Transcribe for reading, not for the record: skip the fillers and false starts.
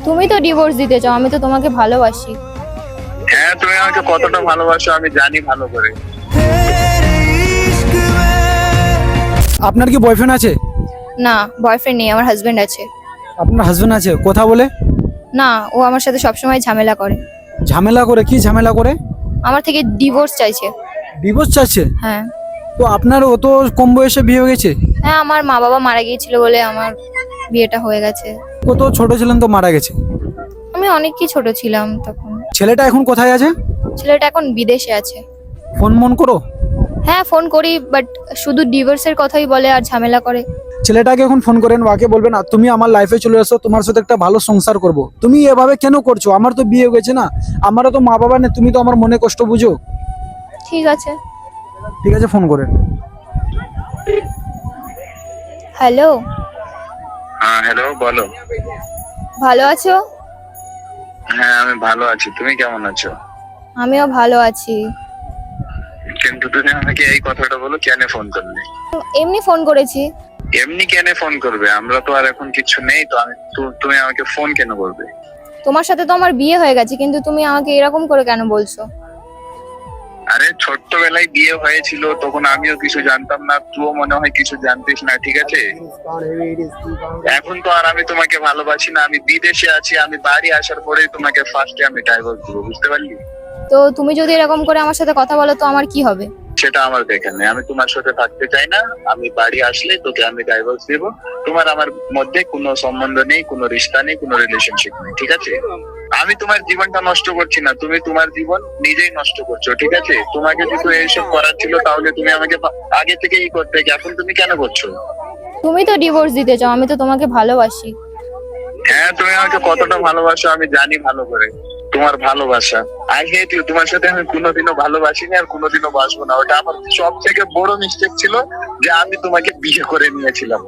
তুমি তো ডিভোর্স দিতে চাও, আমি তো তোমাকে ভালোবাসি। হ্যাঁ, তুমি আমাকে কতটা ভালোবাসো আমি জানি ভালো করে। আপনার কি বয়ফ্রেন্ড আছে? না, বয়ফ্রেন্ড নেই, আমার হাজবেন্ড আছে। আপনার হাজবেন্ড আছে, কথা বলে? না, ও আমার সাথে সবসময় ঝামেলা করে। ঝামেলা করে? কি ঝামেলা করে? আমার থেকে ডিভোর্স চাইছে। ডিভোর্স চাচ্ছে? হ্যাঁ। তো আপনার অত কম বয়সে বিয়ে হয়ে গেছে? হ্যাঁ, আমার মা বাবা মারা গিয়েছিল বলে আমার বিয়েটা হয়ে গেছে। কত ছোট ছিলেন তো মারা গেছে? আমি অনেকই ছোট ছিলাম তখন। ছেলেটা এখন কোথায় আছে? ছেলেটা এখন বিদেশে আছে। ফোন মন করো? হ্যাঁ, ফোন করি, বাট শুধু ডিভোর্সের কথাই বলে আর ঝামেলা করে। ছেলেটাকে এখন ফোন করেন, ওকে বলবেন তুমি আমার লাইফে চলে এসো, তোমার সাথে একটা ভালো সংসার করব। তুমি এভাবে কেন করছো? আমার তো বিয়ে হয়ে গেছে না, আমারও তো মা বাবা নেই, তুমি তো আমার মনে কষ্ট বুঝো। ঠিক আছে। ঠিক আছে, ফোন করেন। হ্যালো। হ্যাঁ হ্যালো, বলো। ভালো আছো? হ্যাঁ আমি ভালো আছি, তুমি কেমন আছো? আমিও ভালো আছি। কিন্তু তুমি আমাকে এই কথাটা বলো, কেন ফোন করলে? এমনি ফোন করেছি। এমনি কেন ফোন করবে? আমরা তো আর এখন কিছু নেই তো, তুমি আমাকে ফোন কেন করবে? তোমার সাথে তো আমার বিয়ে হয়ে গেছে, কিন্তু তুমি আমাকে এরকম করে কেন বলছো? আরে ছোট্টবেলায় বিয়ে হয়েছিল, তখন আমিও কিছু জানতাম না, তুইও মনে হয় কিছু জানতিস না, ঠিক আছে? এখন তো আর আমি তোমাকে ভালোবাসি না, আমি বিদেশে আছি, আমি বাড়ি আসার পরেই তোমাকে ফার্স্টে আমি ডাইভোর্স দেবো, বুঝতে পারলি? তো তুমি যদি এরকম করে আমার সাথে কথা বলো তো আমার কি হবে? সেটা আমার দেখে নেই, আমি তোমার সাথে থাকতে চাই না, আমি বাড়ি আসলে তোকে আমি ডাইভোর্স দেব। তোমার আমার মধ্যে কোনো সম্বন্ধ নেই, কোনো রিশতা নেই, কোনো রিলেশনশিপ নেই, ঠিক আছে? আমি তোমার জীবনটা নষ্ট করছি না, তুমি তোমার জীবন নিজেই নষ্ট করছো, ঠিক আছে? তোমাকে যদি এইসব করার ছিল তাহলে তুমি আমাকে আগে থেকে ই করতে, এখন তুমি কেন করছো? তুমি তো ডিভোর্স দিতে চাও, আমি তো তোমাকে ভালোবাসি। হ্যাঁ, তুমি আমাকে কতটা ভালোবাসো আমি জানি ভালো করে। তোমার ভালোবাসা, আই হেট ইউ, তোমার সাথে আমি কোনোদিনও ভালোবাসিনি আর কোনোদিনও বাসবো না। ওটা আমার সব থেকে বড় মিস্টেক ছিল যে আমি তোমাকে বিয়ে করে নিয়েছিলাম।